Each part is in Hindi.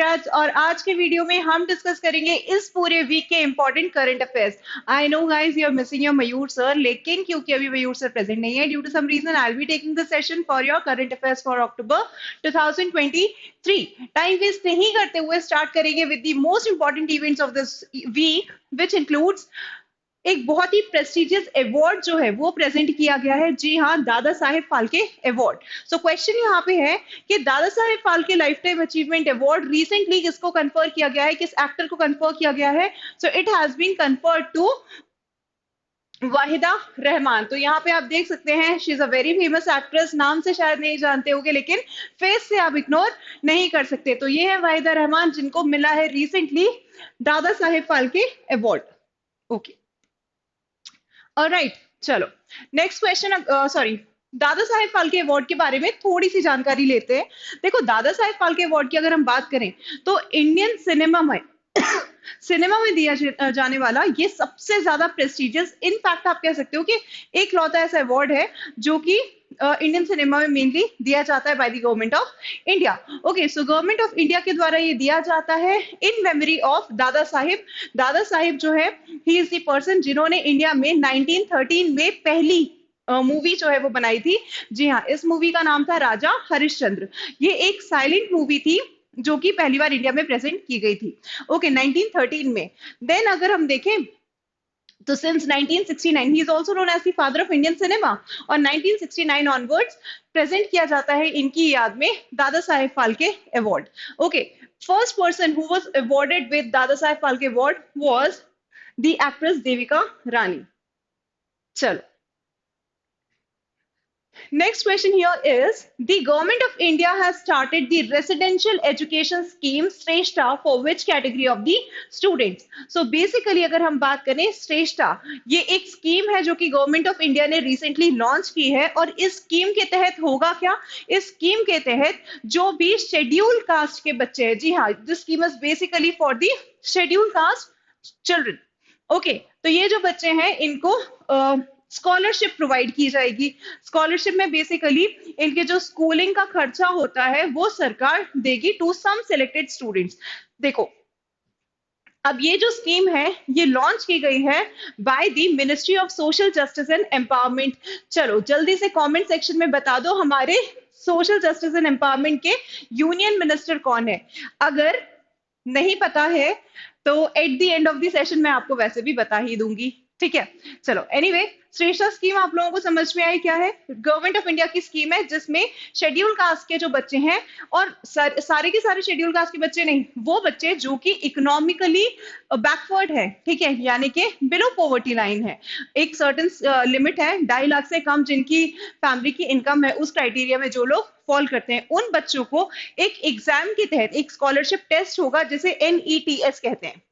कंग्रेट्स। और आज के वीडियो में हम डिस्कस करेंगे इस पूरे वीक के important current affairs. I know guys you are missing your Mayur sir, लेकिन क्योंकि अभी मयूर सर प्रेजेंट नहीं है due to some reason, I will be taking the session for your current affairs for October 2023। Time waste नहीं करते हुए स्टार्ट करेंगे with the most important events of this week, which includes एक बहुत ही प्रेस्टिजियस अवार्ड जो है वो प्रेजेंट किया गया है। जी हाँ, Dada Saheb Phalke award. So question यहाँ पे है कि Dada Saheb Phalke lifetime achievement award recently किसको कन्फर किया गया है, किस एक्टर को कन्फर किया गया है? So it has been conferred to Waheeda Rehman. तो यहाँ पे आप देख सकते हैं, she is a very famous actress. नाम से शायद नहीं जानते होगे, लेकिन फेस से आप इग्नोर नहीं कर सकते। तो ये है वाहिदा रहमान, जिनको मिला है रिसेंटली दादा Saheb Phalke award. Okay, alright, चलो नेक्स्ट क्वेश्चन। सॉरी, दादा साहेब फाल्के अवार्ड के बारे में थोड़ी सी जानकारी लेते हैं। देखो, दादा साहेब फाल्के अवार्ड की अगर हम बात करें तो इंडियन सिनेमा में दिया जाने वाला ये सबसे ज्यादा प्रेस्टिजियस, इनफैक्ट आप कह सकते हो कि एक लौता ऐसा अवार्ड है जो कि इंडियन सिनेमा में मेनली दिया जाता है by the government of India. Okay, so government of India के द्वारा ये दिया जाता है इन मेमोरी ऑफ दादा साहिब। दादा साहिब जो है, ही इज द पर्सन जिन्होंने इंडिया में 1913 में पहली मूवी जो है वो बनाई थी। जी हाँ, इस मूवी का नाम था राजा हरिश्चंद्र। ये एक साइलेंट मूवी थी जो कि पहली बार इंडिया में प्रेजेंट की गई थी। ओके, 1913 में। देन अगर हम देखें तो since 1969 he is also known as the father of Indian cinema, और 1969 ऑनवर्ड्स प्रेजेंट किया जाता है इनकी याद में Dada Saheb Phalke award. Okay, first person who was awarded with Dada Saheb Phalke award was the actress Devika Rani. चलो, next question here is, the government of India has started the residential education scheme Shrestha for which category of the students? So basically अगर हम बात करें श्रेष्ठा, ये एक स्कीम है जो कि गवर्नमेंट ऑफ इंडिया ने रिसेंटली लॉन्च की है। और इस स्कीम के तहत होगा क्या? इस स्कीम के तहत जो भी शेड्यूल कास्ट के बच्चे हैं, जी हाँ, this scheme is basically for the schedule caste children. Okay, तो ये जो बच्चे हैं इनको स्कॉलरशिप प्रोवाइड की जाएगी। स्कॉलरशिप में बेसिकली इनके जो स्कूलिंग का खर्चा होता है वो सरकार देगी टू सम सिलेक्टेड स्टूडेंट्स। देखो, अब ये जो स्कीम है ये लॉन्च की गई है by the ministry of social justice and empowerment. चलो जल्दी से कमेंट सेक्शन में बता दो हमारे सोशल जस्टिस एंड एम्पावरमेंट के यूनियन मिनिस्टर कौन है। अगर नहीं पता है तो at the end of the session मैं आपको वैसे भी बता ही दूंगी, ठीक है। चलो, एनीवे, श्रेष्ठा स्कीम आप लोगों को समझ में आई क्या है? गवर्नमेंट ऑफ इंडिया की स्कीम है जिसमें शेड्यूल कास्ट के जो बच्चे हैं, और सारे के सारे शेड्यूल कास्ट के बच्चे नहीं, वो बच्चे जो कि इकोनॉमिकली बैकवर्ड है, ठीक है, यानी कि बिलो पॉवर्टी लाइन है, एक सर्टेन लिमिट है 2.5 लाख से कम जिनकी फैमिली की इनकम है, उस क्राइटेरिया में जो लोग फॉल करते हैं, उन बच्चों को एक एग्जाम के तहत एक स्कॉलरशिप टेस्ट होगा जिसे NETS कहते हैं,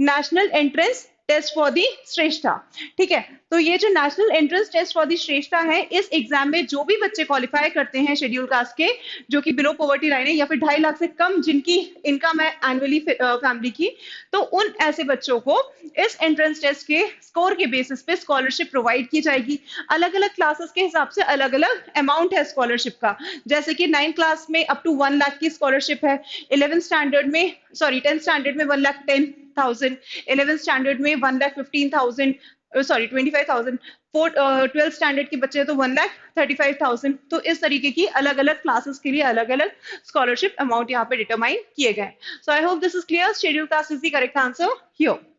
national entrance test for the Shreshtha. ठीक है, तो ये जो national entrance test for the Shreshtha है, इस एग्जाम में जो भी बच्चे क्वालिफाई करते हैं शेड्यूल कास्ट के, जो कि बिलो पॉवर्टी लाइन है या फिर 2.5 लाख से कम जिनकी इनकम है एनुअली फैमिली की, तो उन ऐसे बच्चों को इस एंट्रेंस टेस्ट के स्कोर के बेसिस पे स्कॉलरशिप प्रोवाइड की जाएगी। अलग अलग क्लासेस के हिसाब से अलग अलग अमाउंट है स्कॉलरशिप का, जैसे कि 9th क्लास में अप टू 1 लाख की स्कॉलरशिप है, 10th स्टैंडर्ड में 1,10,000, 11th स्टैंडर्ड में 1,15,000, सॉरी 25,000, 12th स्टैंडर्ड के बच्चे तो 1,35,000। तो इस तरीके की अलग अलग क्लासेस के लिए अलग अलग स्कॉलरशिप अमाउंट यहाँ पे डिटरमाइन किए गए। So I hope this is clear. Schedule caste is the correct answer here.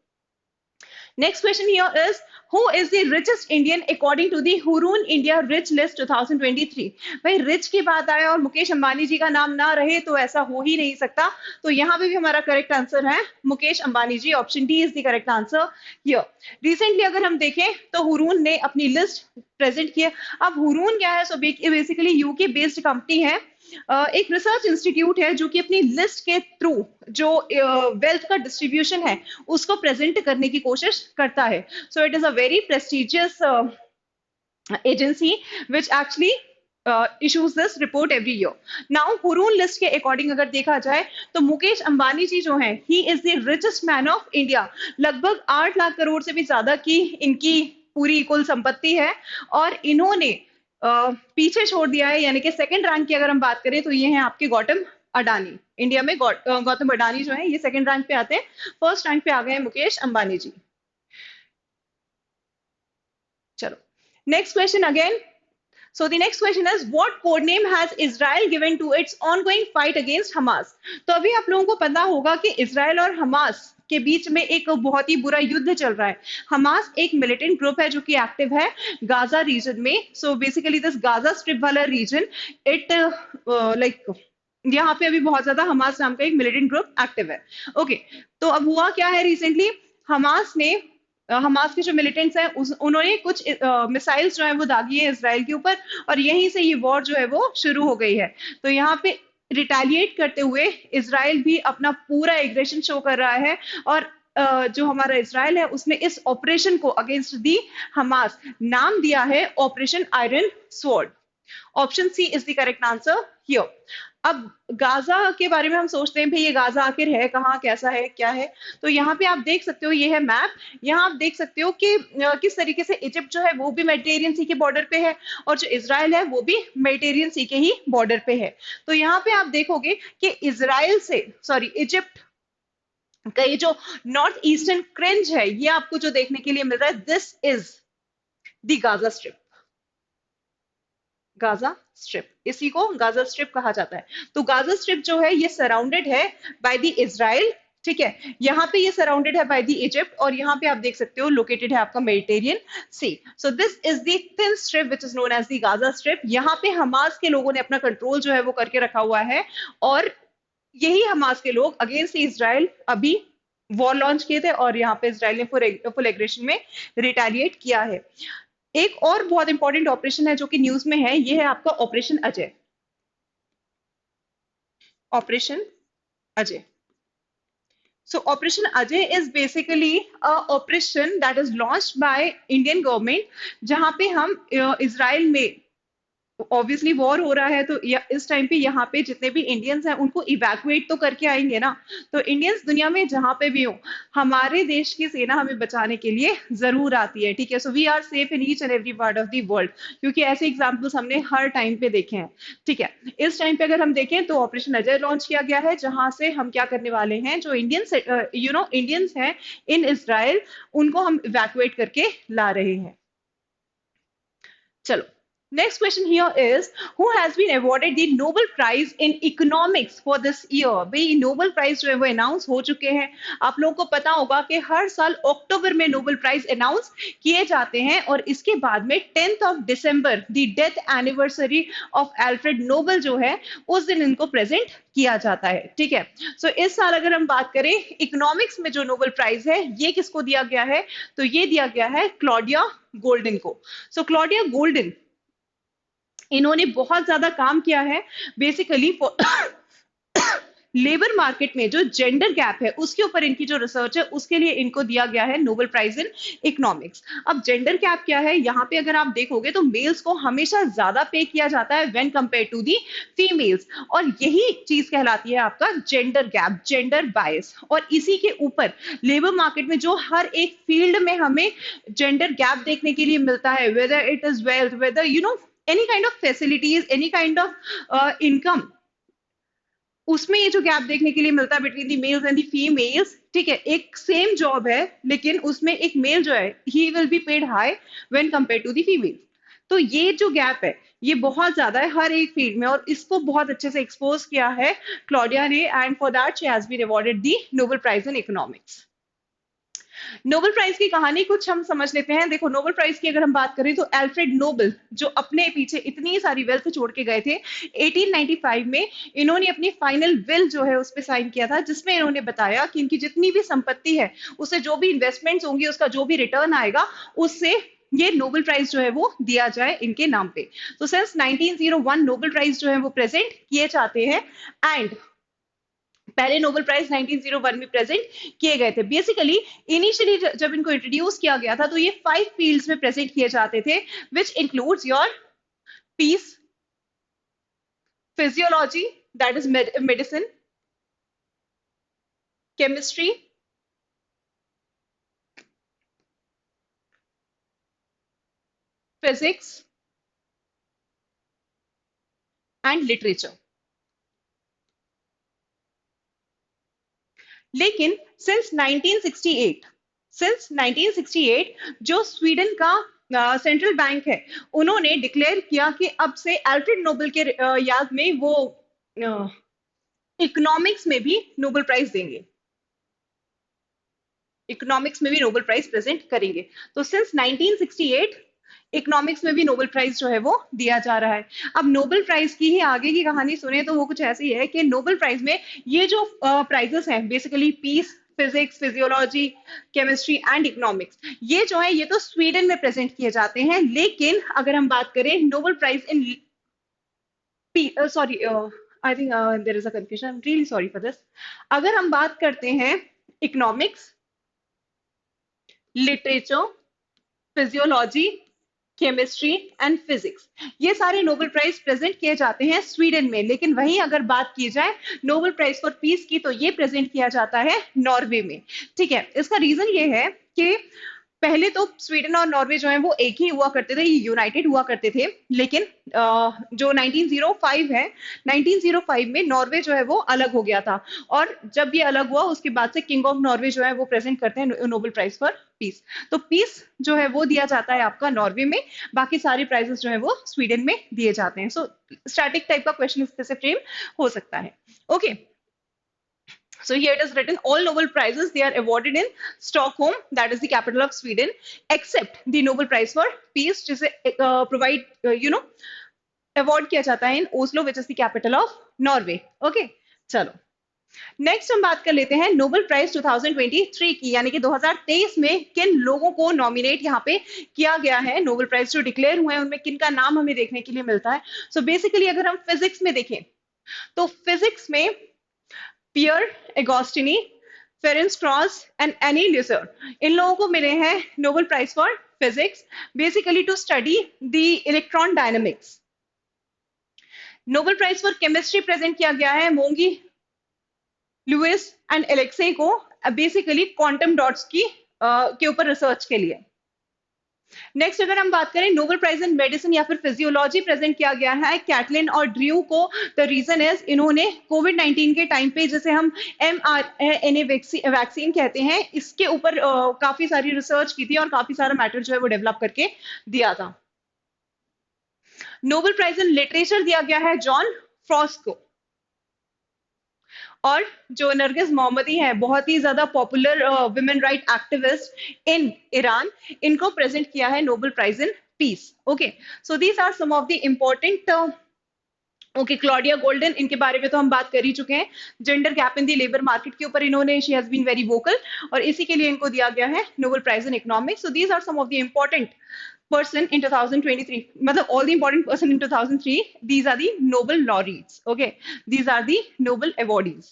Next question here is, who is the richest Indian according to the Hurun India Rich List 2023? भाई, रिच की बात आए और मुकेश अंबानी जी का नाम ना रहे तो ऐसा हो ही नहीं सकता। तो यहाँ पे भी हमारा करेक्ट आंसर है Mukesh Ambani ji. Option D is the correct answer here. Recently अगर हम देखें तो हुरून ने अपनी लिस्ट प्रेजेंट की है। अब हुरून क्या है? So basically UK based company है, एक रिसर्च इंस्टीट्यूट है जो कि अपनी लिस्ट के थ्रू जो वेल्थ का डिस्ट्रीब्यूशन है उसको प्रेजेंट करने की कोशिश करता है। So it is a very prestigious agency which actually issues this report every year. Now Hurun list के अकॉर्डिंग अगर देखा जाए तो मुकेश अंबानी जी जो हैं, he is the richest man of India। लगभग 8 लाख करोड़ से भी ज्यादा की इनकी पूरी कुल संपत्ति है, और इन्होंने पीछे छोड़ दिया है, यानी कि सेकंड रैंक की अगर हम बात करें तो ये हैं आपके गौतम अडानी। इंडिया में गौतम अडानी जो है ये सेकंड रैंक पे आते हैं, फर्स्ट रैंक पे आ गए हैं मुकेश अंबानी जी। चलो, next question again. So the next question is, what code name has Israel given to its ongoing fight against Hamas? तो अभी आप लोगों को पता होगा कि इसराइल और हमास के बीच में एक बहुत ही बुरा युद्ध चल रहा है। हमास एक मिलिटेंट ग्रुप है जो कि एक्टिव है गाजा रीजन में। So basically this Gaza strip वाला रीजन, इट लाइक यहाँ पे अभी बहुत ज्यादा हमास नाम का एक मिलिटेंट ग्रुप एक्टिव है। ओके, तो अब हुआ क्या है रिसेंटली, हमास ने हमास के जो मिलिटेंट्स हैं उन्होंने कुछ मिसाइल्स जो है वो दागी है इसराइल के ऊपर, और यहीं से ये वॉर जो है वो शुरू हो गई है। तो यहाँ पे रिटेलिएट करते हुए इसराइल भी अपना पूरा एग्रेशन शो कर रहा है, और जो हमारा इसराइल है उसने इस ऑपरेशन को अगेंस्ट दी हमास नाम दिया है operation iron sword. Option C is the correct answer here. अब गाजा के बारे में हम सोचते हैं भाई ये गाजा आखिर है कहाँ, कैसा है, क्या है। तो यहाँ पे आप देख सकते हो, ये है मैप। यहाँ आप देख सकते हो कि किस तरीके से इजिप्ट जो है वो भी मेडिटेरियन सी के बॉर्डर पे है, और जो इसराइल है वो भी मेडिटेरियन सी के ही बॉर्डर पे है। तो यहाँ पे आप देखोगे कि इसराइल से, सॉरी, इजिप्ट का ये जो नॉर्थ ईस्टर्न क्रिंज है ये आपको जो देखने के लिए मिल रहा है, this is the Gaza strip. Gaza strip, इसी को गाजा स्ट्रिप कहा जाता है। तो गाजा स्ट्रिप जो है ये सराउंडेड है बाय द इजराइल, ठीक है। यहाँ पे ये सराउंडेड है बाय द इजिप्ट, और यहाँ पे आप देख सकते हो लोकेटेड है आपका Mediterranean sea. So this is the thin strip which is known as the Gaza strip. यहाँ पे हमास के लोगों ने अपना कंट्रोल जो है वो करके रखा हुआ है, और यही हमास के लोग अगेंस्ट इसराइल अभी वॉर लॉन्च किए थे, और यहाँ पे इसराइल ने फुल एग्रेशन में रिटेलिएट किया है। एक और बहुत इंपॉर्टेंट ऑपरेशन है जो कि न्यूज में है, ये है आपका operation Ajay. Operation Ajay, so operation ajay is basically a operation that is launched by indian government, जहां पे हम इसराइल में ऑब्वियसली वॉर हो रहा है, तो इस टाइम पे यहाँ पे जितने भी इंडियंस हैं उनको इवैक्यूएट तो करके आएंगे ना। तो इंडियंस दुनिया में जहां पे भी हो, हमारे देश की सेना हमें बचाने के लिए जरूर आती है, ठीक है। So we are safe in each and every part of the world, क्योंकि ऐसे एग्जाम्पल्स हमने हर टाइम पे देखे हैं, ठीक है। इस टाइम पे अगर हम देखें तो ऑपरेशन अजय लॉन्च किया गया है, जहां से हम क्या करने वाले हैं, जो इंडियंस इंडियंस हैं इन इसराइल, उनको हम इवैक्यूएट करके ला रहे हैं। चलो, next question here is, who has been awarded the Nobel Prize in Economics for this year? भाई नोबल प्राइज जो है वो अनाउंस हो चुके हैं। आप लोगों को पता होगा कि हर साल अक्टूबर में नोबल प्राइज अनाउंस किए जाते हैं, और इसके बाद में 10th of December the death anniversary of Alfred Nobel जो है उस दिन इनको प्रेजेंट किया जाता है, ठीक है। सो इस साल अगर हम बात करें इकोनॉमिक्स में जो नोबल प्राइज है ये किसको दिया गया है, तो ये दिया गया है क्लॉडिया गोल्डन को। सो क्लॉडिया गोल्डन, इन्होंने बहुत ज्यादा काम किया है बेसिकली लेबर मार्केट में जो जेंडर गैप है उसके ऊपर इनकी जो रिसर्च है उसके लिए इनको दिया गया है नोबेल प्राइज इन इकोनॉमिक्स। अब जेंडर गैप क्या है, यहाँ पे अगर आप देखोगे तो मेल्स को हमेशा ज्यादा पे किया जाता है when compare to the females, और यही चीज कहलाती है आपका जेंडर गैप, जेंडर बायस। और इसी के ऊपर लेबर मार्केट में जो हर एक फील्ड में हमें जेंडर गैप देखने के लिए मिलता है, weather it is wealth, whether any kind of facilities, any kind of income, उसमें ये जो गैप देखने के लिए मिलता है between the mails and the females, ठीक है। एक सेम जॉब है लेकिन उसमें एक मेल जो है he will be paid high when compare to the female. तो ये जो गैप है ये बहुत ज्यादा है हर एक फील्ड में, और इसको बहुत अच्छे से एक्सपोज किया है क्लॉडिया ने, and for that she has been awarded the Nobel prize in economics. Nobel prize की कहानी कुछ हम समझ लेते हैं। देखो, नोबेल प्राइज की अगर हम बात करें तो एल्फ्रेड नोबेल जो अपने पीछे इतनी सारी वेल्थ छोड़ के गए थे, 1895 में इन्होंने अपनी फाइनल विल जो है उस पर साइन किया था, जिसमें इन्होंने बताया कि इनकी जितनी भी संपत्ति है उससे जो भी इन्वेस्टमेंट्स होंगी उसका जो भी रिटर्न आएगा उससे ये नोबेल प्राइज जो है वो दिया जाए इनके नाम पे। तो सिंस 1901 नोबेल प्राइज जो है वो प्रेजेंट किए जाते हैं, एंड पहले नोबेल प्राइज 1901 में प्रेजेंट किए गए थे। बेसिकली इनिशियली जब इनको इंट्रोड्यूस किया गया था तो ये 5 फील्ड्स में प्रेजेंट किए जाते थे, which includes your peace, physiology that is medicine, chemistry, physics and literature. लेकिन सिंस 1968 जो स्वीडन का सेंट्रल बैंक है, उन्होंने डिक्लेयर किया कि अब से अल्फ्रेड नोबेल के याद में वो इकोनॉमिक्स में भी नोबेल प्राइज देंगे, इकोनॉमिक्स में भी नोबेल प्राइज प्रेजेंट करेंगे। तो सिंस 1968 इकोनॉमिक्स में भी नोबेल प्राइज जो है वो दिया जा रहा है। अब नोबेल प्राइज की ही आगे की कहानी सुने तो वो कुछ ऐसी है कि नोबेल प्राइज में ये जो प्राइजेस हैं, basically peace, physics, physiology, chemistry and economics, ये जो है ये तो स्वीडन में प्रेजेंट किए जाते हैं। लेकिन अगर हम बात करें Nobel prize in sorry, I think there is a confusion, I am really sorry for this. अगर हम बात करते हैं economics, literature, physiology, chemistry and physics, ये सारे नोबेल प्राइज प्रेजेंट किए जाते हैं स्वीडन में। लेकिन वहीं अगर बात की जाए नोबेल प्राइज फॉर पीस की, तो ये प्रेजेंट किया जाता है नॉर्वे में। ठीक है, इसका रीजन ये है कि पहले तो स्वीडन और नॉर्वे जो है वो एक ही हुआ करते थे, यूनाइटेड हुआ करते थे। लेकिन जो 1905 है, 1905 में नॉर्वे जो है वो अलग हो गया था। और जब ये अलग हुआ उसके बाद से किंग ऑफ नॉर्वे जो है वो प्रेजेंट करते हैं नोबेल प्राइज फॉर पीस। तो पीस जो है वो दिया जाता है आपका नॉर्वे में, बाकी सारे प्राइजेस जो है वो स्वीडन में दिए जाते हैं। सो स्टैटिक टाइप का क्वेश्चन इस तरह से फ्रेम हो सकता है। Okay, so here it is written, all Nobel Prizes, they are awarded in Stockholm, that is the capital of Sweden, except the Nobel Prize for Peace, जिसे provide, award किया जाता है in Oslo, which is the capital of Norway. Okay, चलो नेक्स्ट हम बात कर लेते हैं नोबेल प्राइज 2023 की, यानी कि 2023 में किन लोगों को नॉमिनेट यहाँ पे किया गया है। नोबेल प्राइज जो डिक्लेयर हुए हैं उनमें किन का नाम हमें देखने के लिए मिलता है। सो बेसिकली अगर हम फिजिक्स में देखें तो फिजिक्स में Pierre Agostini, Ferenc Krausz and Anne ल्यूसर, इन लोगों को मिले हैं Nobel prize for physics, basically to study the electron dynamics. Nobel prize for chemistry present किया गया है मोंगी, लुइस एंड एलेक्से को, बेसिकली क्वांटम डॉट्स की के ऊपर रिसर्च के लिए। नेक्स्ट अगर हम बात करें नोबेल प्राइज इन मेडिसिन या फिर फिजियोलॉजी प्रेजेंट किया गया है कैटलिन और ड्रू को। द रीजन इज इन्होंने कोविड 19 के टाइम पे, जिसे हम mRNA वैक्सीन कहते हैं, इसके ऊपर काफी सारी रिसर्च की थी और काफी सारा मैटर जो है वो डेवलप करके दिया था। नोबेल प्राइज इन लिटरेचर दिया गया है जॉन फ्रॉस्ट को। और जो नरगिस मोहम्मदी हैं, बहुत ही ज्यादा popular women right activist in Iran, इनको प्रेजेंट किया है Nobel prize in peace. Okay, so these are some of the important. Okay, Claudia Goldin, इनके बारे में तो हम बात कर ही चुके हैं। Gender gap in the labour market के ऊपर इन्होंने, she has been very vocal, और इसी के लिए इनको दिया गया है Nobel prize in economics. So these are some of the important person in 2023, matlab all the important person in 2003, these are the Nobel laureates. Okay, these are the Nobel awardees.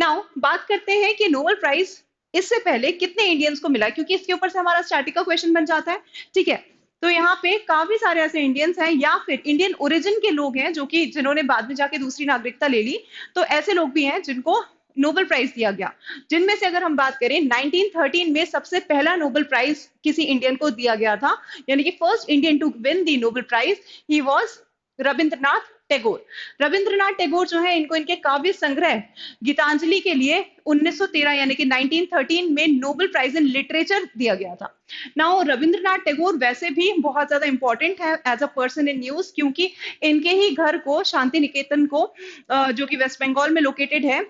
Now बात करते हैं कि नोबेल प्राइज इससे पहले कितने इंडियंस को मिला, क्योंकि इसके ऊपर से हमारा स्टैटिक का क्वेश्चन बन जाता है। ठीक है, तो यहाँ पे काफी सारे ऐसे इंडियंस हैं या फिर इंडियन ओरिजिन के लोग हैं जो कि जिन्होंने बाद में जाके दूसरी नागरिकता ले ली, तो ऐसे लोग भी हैं जिनको नोबेल प्राइज दिया गया। जिनमें से अगर हम बात करें 1913 में सबसे पहला नोबेल प्राइज किसी इंडियन को दिया गया था, यानी कि first Indian to win the Nobel prize, he was Rabindranath Tagore. Rabindranath Tagore जो है, इनको इनके काव्य संग्रह गीतांजलि के लिए 1913 यानी कि 1913 में नोबेल प्राइज इन लिटरेचर दिया गया था। नाउ रविंद्रनाथ टैगोर वैसे भी बहुत ज्यादा इंपॉर्टेंट है as a person in news, क्योंकि इनके ही घर को, शांति निकेतन को, जो कि वेस्ट बंगाल में लोकेटेड है,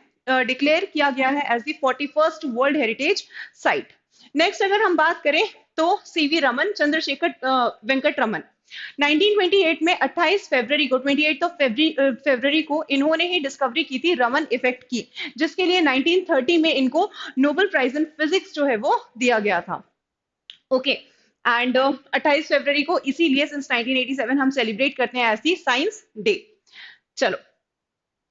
डिक्लेयर किया गया है as the 41st world heritage site. Next अगर हम बात करें तो सीवी रमन, चंद्रशेखर वेंकट रमन, 1928 में 28 फरवरी को, 28 फरवरी को इन्होंने ही डिस्कवरी की थी रमन इफेक्ट की, जिसके लिए 1930 में इनको नोबेल प्राइज इन फिजिक्स जो है वो दिया गया था। ओके, एंड 28 फरवरी को इसीलिए सिंस 1987 हम सेलिब्रेट करते हैं एज दी साइंस डे। चलो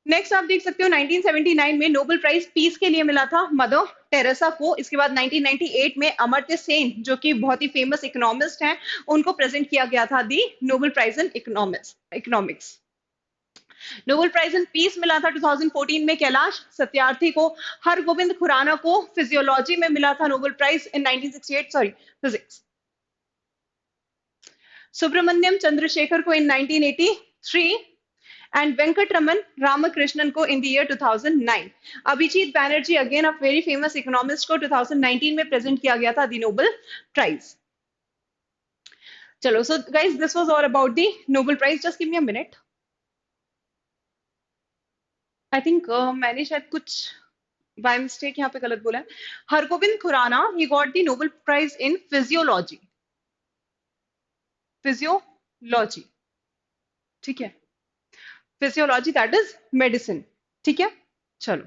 नेक्स्ट आप देख सकते हो 1979 में नोबेल प्राइज पीस के लिए मिला था मदर टेरेसा को। इसके बाद 1998 में अमर्त्य सेन, जो कि बहुत ही फेमस इकोनॉमिस्ट हैं, उनको प्रेजेंट किया गया था the Nobel prize in economics. Nobel prize in peace मिला था 2014 में कैलाश सत्यार्थी को। हरगोविंद खुराना को फिजियोलॉजी में मिला था Nobel prize in 1968, sorry physics. Subrahmanyan Chandrasekhar को इन 1983, एंड वेंकटरमन रामकृष्णन को in the year 2009। Abhijit Banerjee again a very famous economist को 2019 में प्रेजेंट किया गया था द नोबेल प्राइज। चलो, so guys this was all about the Nobel prize. Just give me a minute. I think मैंने शायद कुछ बाय मिस्टेक यहाँ पे गलत बोला है। Hargobind Khorana he got the Nobel prize in physiology. Physiology, ठीक है, फिजियोलॉजी दैट इज मेडिसिन, ठीक है। चलो,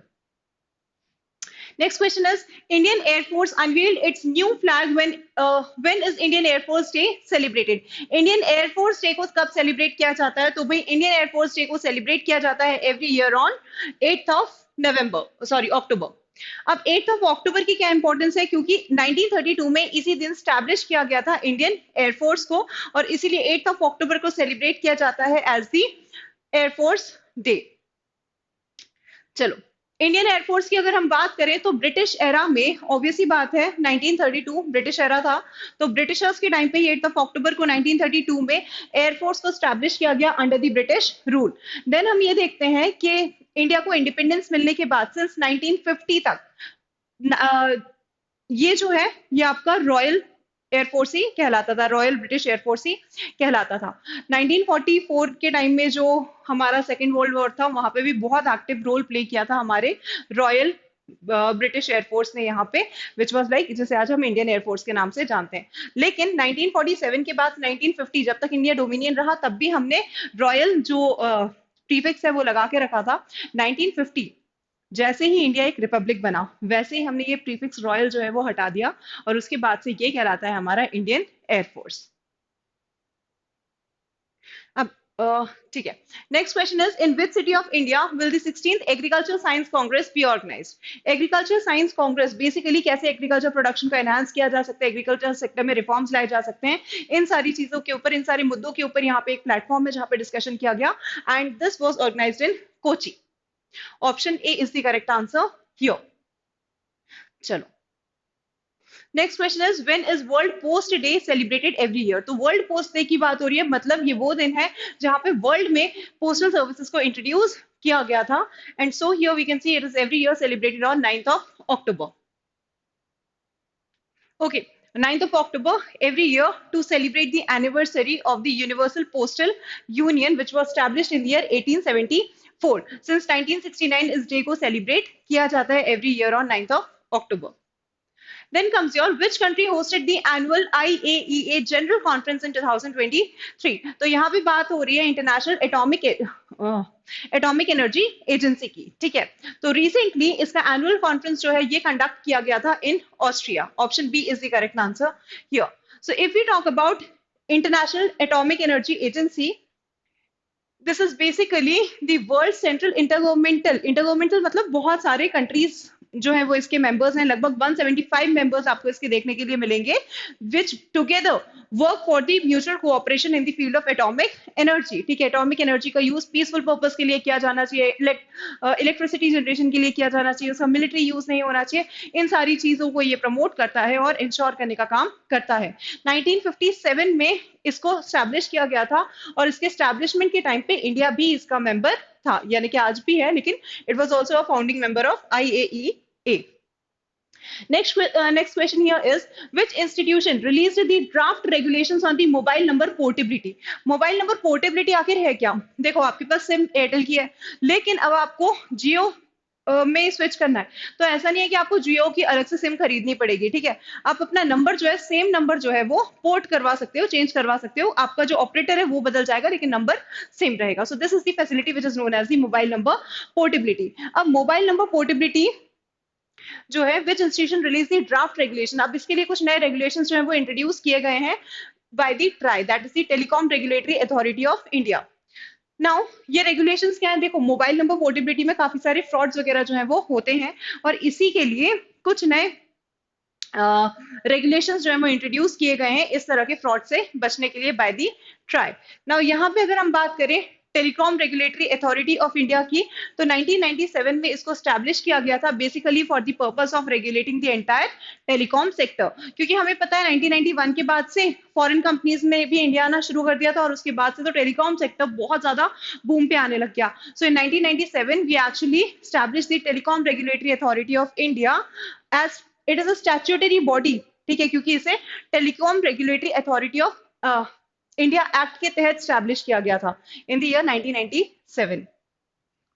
next question is Indian Air Force unveiled its new flag when is Indian Air Force Day celebrated? Indian Air Force Day को कब celebrate किया जाता है? तो भाई Indian Air Force Day को celebrate किया जाता है every year on 8th of November, sorry October। अब 8th of October की क्या इंपॉर्टेंस है? क्योंकि 1932 में इसी दिन स्टैब्लिश किया गया था इंडियन एयरफोर्स को, और इसीलिए 8th of October को सेलिब्रेट किया जाता है एज दी एयरफोर्स डे। चलो, इंडियन एयरफोर्स की अगर हम बात करें तो ब्रिटिश एरा में ऑब्वियसली बात है 1932 ब्रिटिश एरा था, तो ब्रिटिशर्स के टाइम पे ही 8th of October को 1932 में एयरफोर्स को स्टैब्लिश किया गया under the British rule. Then हम ये देखते हैं कि इंडिया को इंडिपेंडेंस मिलने के बाद सिंस 1950 तक ये जो है ये आपका रॉयल एयरफोर्स ही कहलाता था, रॉयल ब्रिटिश एयरफोर्स ही कहलाता था। 1944 के टाइम में जो हमारा सेकेंड वर्ल्ड वॉर था वहां पे भी बहुत एक्टिव रोल प्ले किया था हमारे रॉयल ब्रिटिश एयरफोर्स ने यहाँ पे, विच वॉज लाइक जिसे आज हम इंडियन एयरफोर्स के नाम से जानते हैं। लेकिन 1947 के बाद 1950 जब तक इंडिया डोमिनियन रहा तब भी हमने रॉयल जो प्रीफिक्स है वो लगा के रखा था। 1950 जैसे ही इंडिया एक रिपब्लिक बना वैसे ही हमने ये प्रीफिक्स रॉयल जो है वो हटा दिया, और उसके बाद से ये कहलाता है हमारा इंडियन एयरफोर्स। अब ठीक है, next question is in which city of India will the 16th agriculture science congress be organised? Agriculture science congress basically कैसे एग्रीकल्चर प्रोडक्शन को एनहांस किया जा सकता है, एग्रीकल्चर सेक्टर में रिफॉर्म्स लाए जा सकते हैं, इन सारी चीजों के ऊपर, इन सारे मुद्दों के ऊपर यहाँ पे एक प्लेटफॉर्म है जहाँ पे डिस्कशन किया गया, and this was organised in Kochi. Option A is the correct answer here. चलो, next question is when is world post day celebrated every year? तो वर्ल्ड पोस्ट डे की बात हो रही है, मतलब ये वो दिन है जहां पे वर्ल्ड में पोस्टल सर्विसेज को इंट्रोड्यूस किया गया था, and so here we can see it is every year celebrated on 9th of October। Okay, 9th of October every year to celebrate the anniversary of the Universal Postal Union, which was established in the year 1874. Since 1969 इस डे को सेलिब्रेट किया जाता है every year on 9th of October। Then comes your which country hosted the annual IAEA General Conference in 2023? तो यहाँ पे बात हो रही है इंटरनेशनल एटॉमिक एनर्जी एजेंसी की, ठीक है। तो रिसेंटली इसका एनुअल कॉन्फ्रेंस जो है ये कंडक्ट किया गया था in Austria. Option B is the correct answer here. So if we talk about international atomic energy agency, this is basically the world central intergovernmental मतलब बहुत सारे कंट्रीज जो है वो इसके मेंबर्स हैं, लगभग 175 मेंबर्स आपको इसके देखने के लिए मिलेंगे, which together work for the mutual cooperation in the field of atomic energy, ठीक है। एटॉमिक एनर्जी का यूज पीसफुल पर्पस के लिए किया जाना चाहिए, इलेक्ट्रिसिटी जनरेशन के लिए किया जाना चाहिए, उसका मिलिट्री यूज नहीं होना चाहिए, इन सारी चीजों को ये प्रमोट करता है और इंश्योर करने का काम करता है। 1957 में इसको स्टैब्लिश किया गया था, और इसके स्टैब्लिशमेंट के टाइम पे इंडिया भी इसका मेंबर था, यानी कि आज भी है, लेकिन it was also a founding member of IAEA। Next question here is which institution released the draft regulations on the mobile number portability? Mobile number portability आखिर है क्या? देखो, आपके पास सिम एयरटेल की है, लेकिन अब आपको जियो में स्विच करना है, तो ऐसा नहीं है कि आपको जियो की अलग से सिम खरीदनी पड़ेगी, ठीक है। आप अपना नंबर जो है, सेम नंबर जो है वो पोर्ट करवा सकते हो, चेंज करवा सकते हो, आपका जो ऑपरेटर है वो बदल जाएगा लेकिन नंबर सेम रहेगा। So this is the facility which is known as the mobile number portability. अब मोबाइल नंबर पोर्टेबिलिटी जो है which institution release the draft regulation, अब इसके लिए कुछ नए रेगुलेशन जो है वो इंट्रोड्यूस किए गए हैं by the try, that is the telecom regulatory authority of India. Now ये रेगुलेशंस क्या है? देखो, मोबाइल नंबर पोर्टेबिलिटी में काफी सारे फ्रॉड्स वगैरह जो है वो होते हैं, और इसी के लिए कुछ नए रेगुलेशंस जो है वो इंट्रोड्यूस किए गए हैं इस तरह के फ्रॉड से बचने के लिए बाय दी ट्राई। नाउ यहाँ पे अगर हम बात करें telecom regulatory authority of India की। तो 1997 में इसको स्टैब्लिश किया गया था basically for the purpose of regulating the entire telecom sector, क्योंकि हमें पता है 1991 के बाद से फॉरेन कंपनीज में भी इंडिया आना शुरू कर दिया था और उसके बाद से तो टेलीकॉम सेक्टर बहुत ज्यादा बूम पे आने लग गया। So in 1997 we actually establish the telecom regulatory authority of India as it is a statutory body, ठीक है, क्योंकि इसे telecom regulatory authority of India act के तहत स्टैब्लिश किया गया था in the year 1997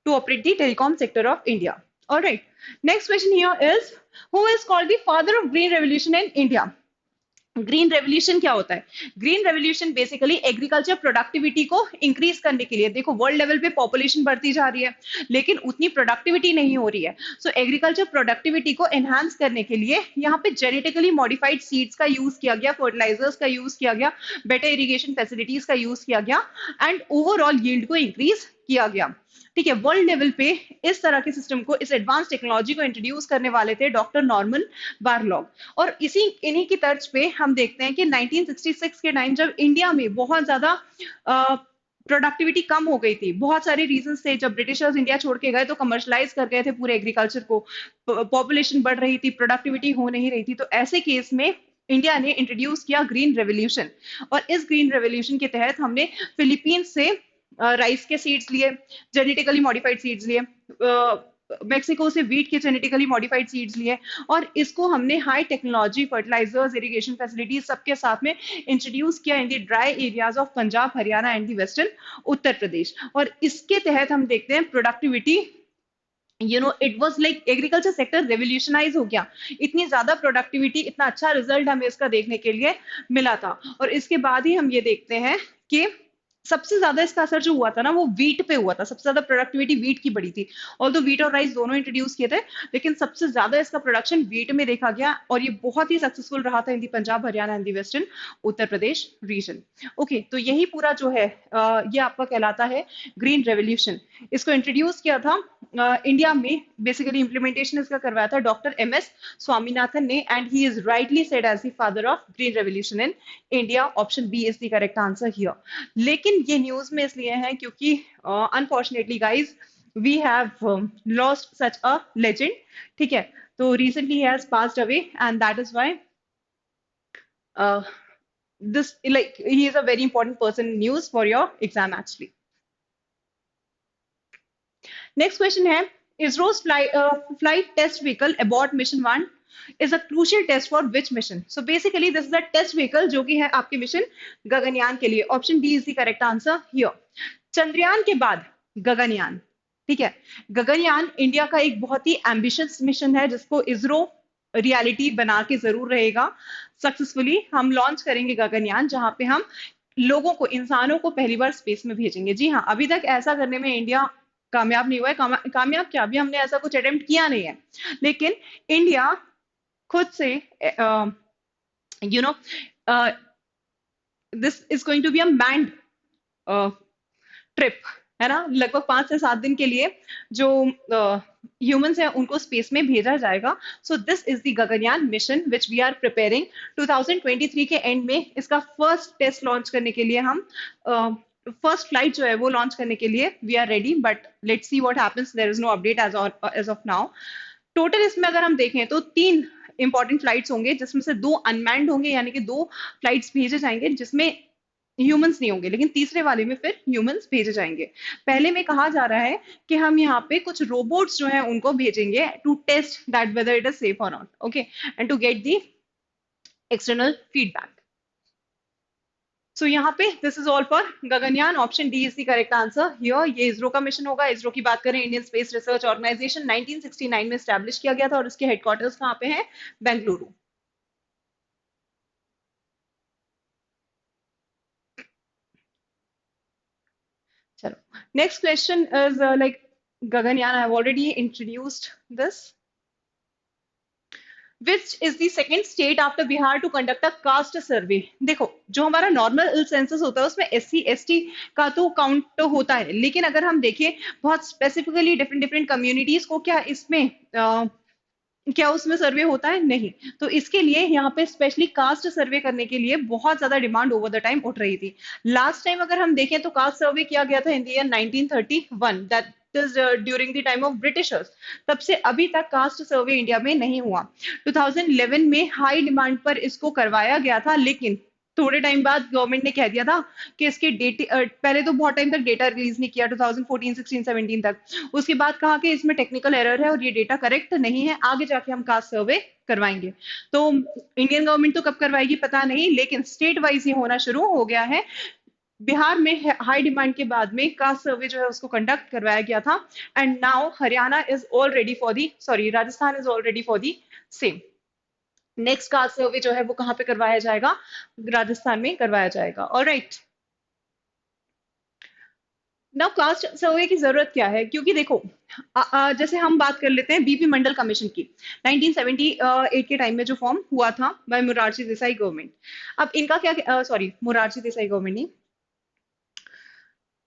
to operate the telecom sector of India. All right. Next question here is, who is called the father of green revolution in India? Green revolution क्या होता है? Green revolution basically agriculture productivity को इंक्रीज करने के लिए, देखो वर्ल्ड लेवल पे पॉपुलेशन बढ़ती जा रही है लेकिन उतनी प्रोडक्टिविटी नहीं हो रही है। सो एग्रीकल्चर प्रोडक्टिविटी को एनहांस करने के लिए यहाँ पे जेनेटिकली मॉडिफाइड सीड्स का यूज किया गया, फर्टिलाइजर्स का यूज किया गया, बेटर इरिगेशन फैसिलिटीज का यूज किया गया एंड ओवरऑल यील्ड को इंक्रीज किया गया। ठीक है, वर्ल्ड लेवल पे इस तरह के सिस्टम को, इस एडवांस टेक्नोलॉजी को इंट्रोड्यूस करने वाले थे डॉक्टर नॉर्मन बारलॉग। और इन्हीं की तर्ज पे हम देखते हैं कि 1966 के टाइम जब इंडिया में बहुत ज्यादा प्रोडक्टिविटी कम हो गई थी, बहुत सारे रीजंस थे, जब ब्रिटिशर्स इंडिया छोड़ के गए तो कमर्शलाइज कर गए थे पूरे एग्रीकल्चर को, पॉपुलेशन बढ़ रही थी, प्रोडक्टिविटी हो नहीं रही थी, तो ऐसे केस में इंडिया ने इंट्रोड्यूस किया ग्रीन रेवोल्यूशन। और इस ग्रीन रेवोल्यूशन के तहत हमने फिलीपींस से राइस के सीड्स लिए, जेनेटिकली मॉडिफाइड सीड्स लिए, मेक्सिको से वीट के जेनेटिकली मॉडिफाइड सीड्स लिए और इसको हमने high technology, fertilisers, irrigation facilities सबके साथ में इंट्रोड्यूस किया in the dry areas of Punjab, Haryana and the western Uttar Pradesh. और इसके तहत हम देखते हैं productivity, it was like agriculture sector revolutionise हो गया, इतनी ज्यादा प्रोडक्टिविटी, इतना अच्छा रिजल्ट हमें इसका देखने के लिए मिला था। और इसके बाद ही हम ये देखते हैं कि सबसे ज्यादा इसका असर जो हुआ था ना वो वीट पे हुआ था, सबसे ज्यादा प्रोडक्टिविटी वीट की बढ़ी थी। ऑल्दो वीट और राइस दोनों इंट्रोड्यूस किए थे लेकिन सबसे ज्यादा इसका प्रोडक्शन वीट में देखा गया और ये बहुत ही सक्सेसफुल रहा था in the Punjab, Haryana and the western Uttar Pradesh region. Okay, तो यही पूरा जो है ये आपका कहलाता है ग्रीन रेवोल्यूशन। इसको इंट्रोड्यूस किया था इंडिया में, बेसिकली इंप्लीमेंटेशन इसका करवाया था डॉक्टर MS स्वामीनाथन ने and he is rightly said as the father of green revolution in India. Option B is the correct answer here. लेकिन ये न्यूज में इसलिए है क्योंकि unfortunately guys we have lost such a legend, ठीक है, तो recently he has passed away and that is why this, like, he is a very important person in news for your exam actually. Next question है, ISRO's flight test vehicle abort mission 1 is a crucial test for which mission? So basically this is a test vehicle जो कि है आपके मिशन गगनयान के लिए। Option D is the correct answer here. Chandrayaan के बाद गगनयान, ठीक है, गगनयान इंडिया का एक बहुत ही एम्बिशियस मिशन है जिसको इसरो रियलिटी बना के जरूर रहेगा। सक्सेसफुली हम लॉन्च करेंगे गगनयान, जहां पे हम लोगों को, इंसानों को पहली बार स्पेस में भेजेंगे। जी हाँ, अभी तक ऐसा करने में इंडिया कामयाब नहीं हुआ है। कामयाब क्या, अभी हमने ऐसा कुछ अटेम्प्ट किया नहीं है, लेकिन इंडिया खुद से this is going to be a manned trip, है ना, लगभग 5 से 7 दिन के लिए जो ह्यूमंस हैं उनको स्पेस में भेजा जाएगा। So this is the Gaganyaan mission which we are preparing. 2023 के एंड में इसका फर्स्ट टेस्ट लॉन्च करने के लिए हम फर्स्ट फ्लाइट जो है वो लॉन्च करने के लिए we are ready, but let's see what happens, there is no update as of now. Total इसमें अगर हम देखें तो 3 इंपॉर्टेंट फ्लाइट्स होंगे जिसमें से 2 अनमैन्ड होंगे, यानी कि 2 फ्लाइट्स भेजे जाएंगे जिसमें ह्यूमंस नहीं होंगे, लेकिन तीसरे वाले में फिर ह्यूमंस भेजे जाएंगे। पहले में कहा जा रहा है कि हम यहाँ पे कुछ रोबोट्स जो हैं उनको भेजेंगे to test that whether it is safe और not, okay, and to get the external feedback. So यहाँ पे this is all for Gaganyaan. Option D is the correct answer here. ये इसरो का मिशन होगा। इसरो की बात करें, इंडियन स्पेस रिसर्च ऑर्गेनाइजेशन 1969 में स्टैब्लिश किया गया था और इसके हेडक्वार्टर्स कहाँ पे हैं? बेंगलुरु। चलो, next question is like Gaganyaan. I have already introduced this. Which is the second state after Bihar to conduct a caste survey? देखो, जो हमारा नॉर्मल सेंसस होता है उसमें SC ST का तो काउंट होता है, लेकिन अगर हम देखें बहुत स्पेसिफिकली डिफरेंट डिफरेंट कम्युनिटीज को क्या इसमें क्या उसमें सर्वे होता है? नहीं। तो इसके लिए यहाँ पे स्पेशली कास्ट सर्वे करने के लिए बहुत ज्यादा डिमांड ओवर द टाइम उठ रही थी। लास्ट टाइम अगर हम देखें तो कास्ट सर्वे किया गया था in the year 1931, that is during the time of Britishers. तब से अभी तक कास्ट सर्वे इंडिया में नहीं हुआ। 2011 में हाई डिमांड पर इसको करवाया गया था, लेकिन थोड़े टाइम बाद गवर्नमेंट ने कह दिया था कि इसके डेटे, पहले तो बहुत टाइम तक डेटा रिलीज नहीं किया, 2014, 16, 17 तक। उसके बाद कहा कि इसमें टेक्निकल एरर है और ये डेटा करेक्ट नहीं है, आगे जाके हम कास्ट सर्वे करवाएंगे। तो इंडियन गवर्नमेंट तो कब करवाएगी पता नहीं, लेकिन स्टेट वाइज ये होना शुरू हो गया है। बिहार में हाई डिमांड के बाद में कास्ट सर्वे जो है उसको कंडक्ट करवाया गया था। And now Haryana is all ready for the, sorry, Rajasthan is all ready for the same. Next cast सर्वे जो है वो कहाँ पे करवाया जाएगा? राजस्थान में करवाया जाएगा। ऑलराइट, नाउ कास्ट सर्वे की जरूरत क्या है? क्योंकि देखो, जैसे हम बात कर लेते हैं बीपी मंडल कमीशन की, 1978 के टाइम में जो फॉर्म हुआ था बाय मोरारजी देसाई गवर्नमेंट। अब इनका क्या, सॉरी, मोरारजी देसाई गवर्नमेंट नहीं,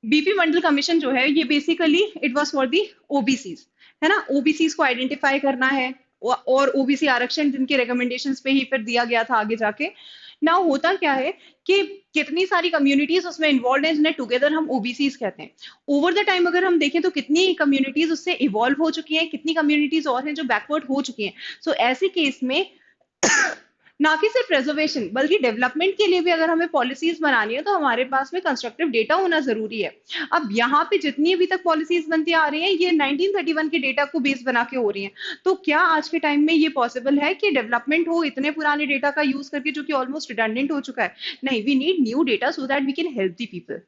बीपी मंडल कमीशन जो है ये basically it was for the OBCs, है ना। ओबीसीज को आइडेंटिफाई करना है, और ओबीसी आरक्षण जिनके रिकमेंडेशंस पे ही फिर दिया गया था आगे जाके। ना होता क्या है कि कितनी सारी कम्युनिटीज उसमें इन्वॉल्व हैं जिन्हें टुगेदर हम ओबीसीज कहते हैं। ओवर द टाइम अगर हम देखें तो कितनी कम्युनिटीज उससे इवॉल्व हो चुकी हैं, कितनी कम्युनिटीज और हैं जो बैकवर्ड हो चुकी हैं। सो ऐसे केस में ना कि सिर्फ प्रिजर्वेशन बल्कि डेवलपमेंट के लिए भी अगर हमें पॉलिसीज बनानी है तो हमारे पास में कंस्ट्रक्टिव डेटा होना जरूरी है। अब यहाँ पे जितनी अभी तक पॉलिसीज बनती आ रही हैं ये 1931 के डेटा को बेस बना के हो रही हैं। तो क्या आज के टाइम में ये पॉसिबल है कि डेवलपमेंट हो इतने पुराने डेटा का यूज करके जो कि ऑलमोस्ट रिडंडेंट हो चुका है? नहीं, we need new data so that we can help the people.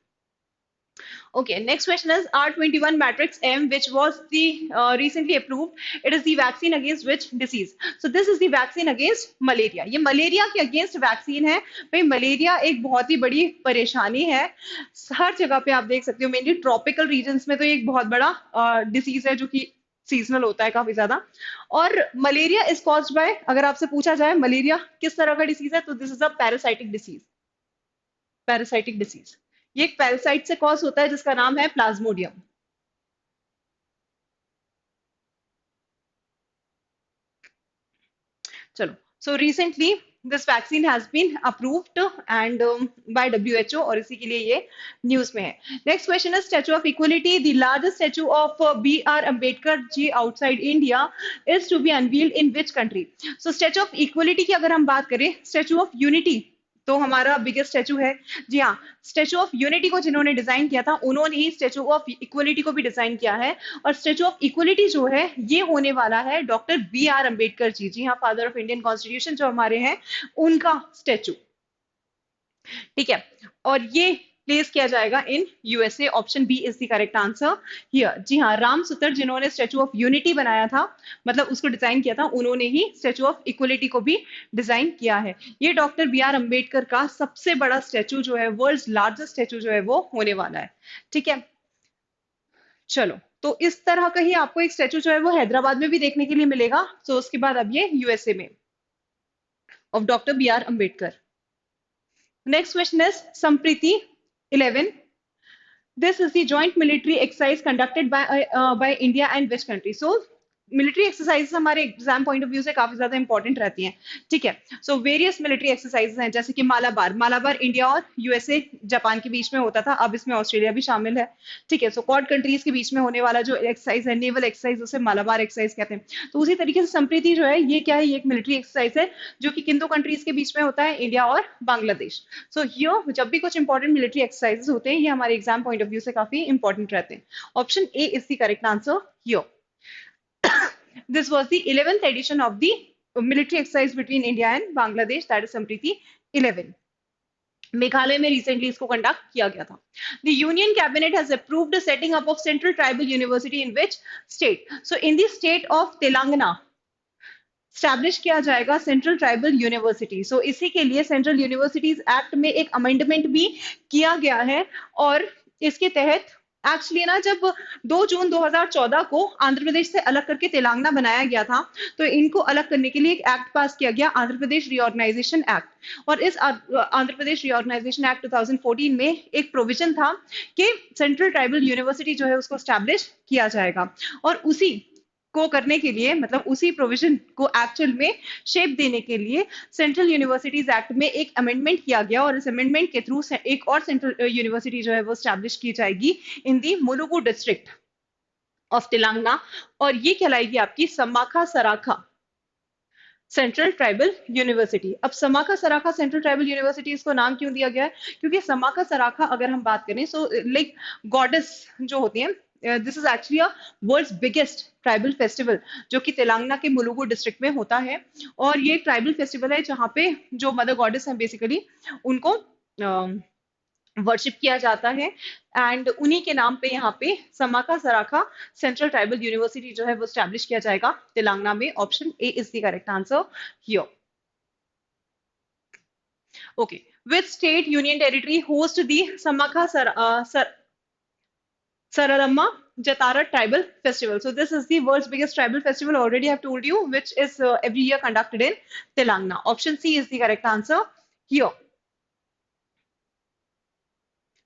Okay, next question is R21 matrix M, which was the recently approved. It is the vaccine against which disease? So this is the vaccine against malaria. ये मलेरिया के अगेंस्ट वैक्सीन है। भाई मलेरिया एक बहुत ही बड़ी परेशानी है, हर जगह पे आप देख सकते हो, मेनली ट्रॉपिकल रीजन्स में तो ये एक बहुत बड़ा डिसीज है जो कि सीजनल होता है काफी ज्यादा। और मलेरिया इज कॉज्ड बाय, अगर आपसे पूछा जाए मलेरिया किस तरह का डिसीज है, तो this is a parasitic disease. Parasitic disease, ये एक पैरासाइट से कॉज होता है जिसका नाम है प्लाज्मोडियम। चलो, so recently this vaccine has been approved and by WHO, और इसी के लिए ये न्यूज में है। नेक्स्ट क्वेश्चन है statue of equality, the largest statue of B R Ambedkar ji outside India is to be unveiled in which country? So statue of equality की अगर हम बात करें, स्टैचू ऑफ यूनिटी तो हमारा बिगेस्ट स्टैचू है। जी हाँ, स्टैचू ऑफ यूनिटी को जिन्होंने डिजाइन किया था उन्होंने ही स्टैचू ऑफ इक्वलिटी को भी डिजाइन किया है। और स्टैचू ऑफ इक्वलिटी जो है ये होने वाला है डॉक्टर बी आर अम्बेडकर जी, जी हाँ, फादर ऑफ इंडियन कॉन्स्टिट्यूशन जो हमारे हैं, उनका स्टैचू। ठीक है, और ये प्लेस किया जाएगा in USA. Option B is the correct answer here. जी हाँ, राम सुतर जिन्होंने स्टैचू ऑफ यूनिटी बनाया था, मतलब उसको डिजाइन किया था, उन्होंने ही स्टैचू ऑफ इक्वलिटी को भी डिजाइन किया है। ये डॉक्टर बी आर अम्बेडकर का सबसे बड़ा स्टैचू जो है, वर्ल्ड लार्जेस्ट स्टैचू जो है वो होने वाला है। ठीक है, चलो, तो इस तरह का ही आपको एक स्टैचू जो है वो हैदराबाद में भी देखने के लिए मिलेगा। तो उसके बाद अब ये यूएसए में of doctor B R Ambedkar. Next question is Sampriti 11, this is the joint military exercise conducted by India and which country? So military exercise हमारे एग्जाम पॉइंट ऑफ व्यू से काफी ज्यादा इंपॉर्टेंट रहती हैं। ठीक है, सो वेरियस मिलिट्री एक्सरसाइजेस हैं जैसे कि मालाबार। मालाबार इंडिया और यूएसए जापान के बीच में होता था, अब इसमें ऑस्ट्रेलिया भी शामिल है। ठीक है, सो क्वाड कंट्रीज के बीच में होने वाला जो एक्सरसाइज है, नेवल एक्सरसाइज, उसे मालाबार एक्सरसाइज कहते हैं। तो उसी तरीके से संप्रीति जो है ये क्या है, ये एक मिलिट्री एक्सरसाइज है जो कि किन दो कंट्रीज के बीच में होता है, इंडिया और बांग्लादेश। सो ये जब भी कुछ इंपॉर्टेंट मिलिट्री एक्सरसाइजेस होते हैं ये हमारे एग्जाम पॉइंट ऑफ व्यू से काफी इंपॉर्टेंट रहते हैं। Option A is the correct answer here. This was the 11th edition of the military exercise between India and Bangladesh, that is Sampriti 11. Meghalaya में रिसेंटली इसको कंडक्ट किया गया था। The Union Cabinet has approved the setting up of Central Tribal University in which state? So in the state of Telangana establish किया जाएगा सेंट्रल ट्राइबल यूनिवर्सिटी। सो इसी के लिए सेंट्रल यूनिवर्सिटीज एक्ट में एक अमेंडमेंट भी किया गया है, और इसके तहत एक्चुअली ना जब 2 जून 2014 को आंध्र प्रदेश से अलग करके तेलंगाना बनाया गया था, तो इनको अलग करने के लिए एक एक्ट पास किया गया, आंध्र प्रदेश रीऑर्गेनाइजेशन एक्ट। और इस आंध्र प्रदेश रीऑर्गेनाइजेशन एक्ट 2014 में एक प्रोविजन था कि सेंट्रल ट्राइबल यूनिवर्सिटी जो है उसको स्टैब्लिश किया जाएगा। और उसी को करने के लिए, मतलब उसी प्रोविजन को एक्चुअल में शेप देने के लिए सेंट्रल यूनिवर्सिटीज एक्ट में एक अमेंडमेंट किया गया, और इस अमेंडमेंट के थ्रू एक और सेंट्रल यूनिवर्सिटी जो है वो स्टैब्लिश की जाएगी इन दी मुलुगु डिस्ट्रिक्ट ऑफ तेलंगाना, और ये कहलाएगी आपकी समाखा सराखा सेंट्रल ट्राइबल यूनिवर्सिटी। अब समाका सराखा सेंट्रल ट्राइबल यूनिवर्सिटी इसको नाम क्यों दिया गया है? क्योंकि समाका सराखा अगर हम बात करें, सो लाइक गॉडेस जो होती है, this is actually a world's biggest tribal festival जो कि तेलंगाना के मुलुगु डिस्ट्रिक्ट में होता है, और ये ट्राइबल फेस्टिवल है जहाँ पे जो मदर गॉडेस हैं बेसिकली उनको वर्शिप किया जाता है, एंड उन्हीं के नाम पे यहाँ पे Sammakka Sarakka central tribal university जो है वो स्टैब्लिश किया जाएगा तेलंगाना में। Option A is the correct answer here. Okay, which state union territory host the Sammakka Sararama Jatara tribal festival? So this is the world's biggest tribal festival. Already I've told you, which is every year conducted in Telangana. Option C is the correct answer here.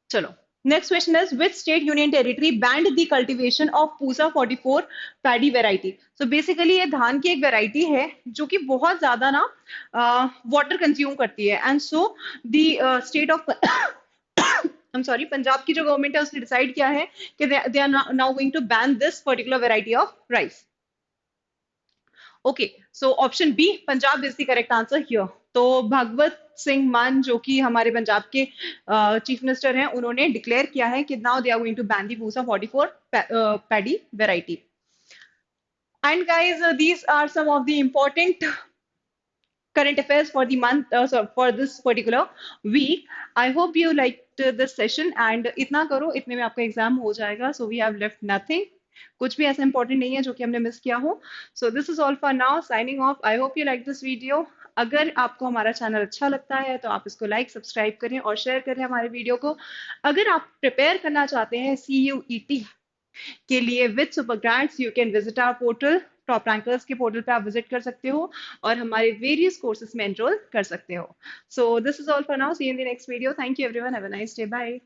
चलो, next question is which state union territory banned the cultivation of Pusa 44 paddy variety? So basically ये धान की एक variety है जो कि बहुत ज्यादा ना water consume करती है, and so the state of I'm sorry, Punjab की जो गवर्नमेंट है उसने डिसाइड किया है कि they are now going to ban this particular variety of rice. Okay, so option B Punjab is the correct answer here. तो भगवत सिंह मान जो कि हमारे पंजाब के चीफ मिनिस्टर हैं, उन्होंने डिक्लेयर किया है कि now they are going to ban the Pusa 44 paddy variety. And guys, these are some of the important current affairs for the month, so for this particular week. I hope you liked this session, and इतना करो इतने में आपका एग्जाम हो जाएगा, so we have left nothing, कुछ भी ऐसा इंपॉर्टेंट नहीं है जो कि हमने मिस किया हो। So this is all for now, signing off. I hope you like this video. अगर आपको हमारा चैनल अच्छा लगता है तो आप इसको लाइक सब्सक्राइब करें और शेयर करें हमारे वीडियो को। अगर आप प्रिपेयर करना चाहते हैं CUET के लिए with super grants, you can visit our portal. Top rankers के पोर्टल पे आप विजिट कर सकते हो और हमारे वेरियस कोर्सेज में एनरोल कर सकते हो। So this is all for now, see you in the next video. Thank you everyone, have a nice day, bye.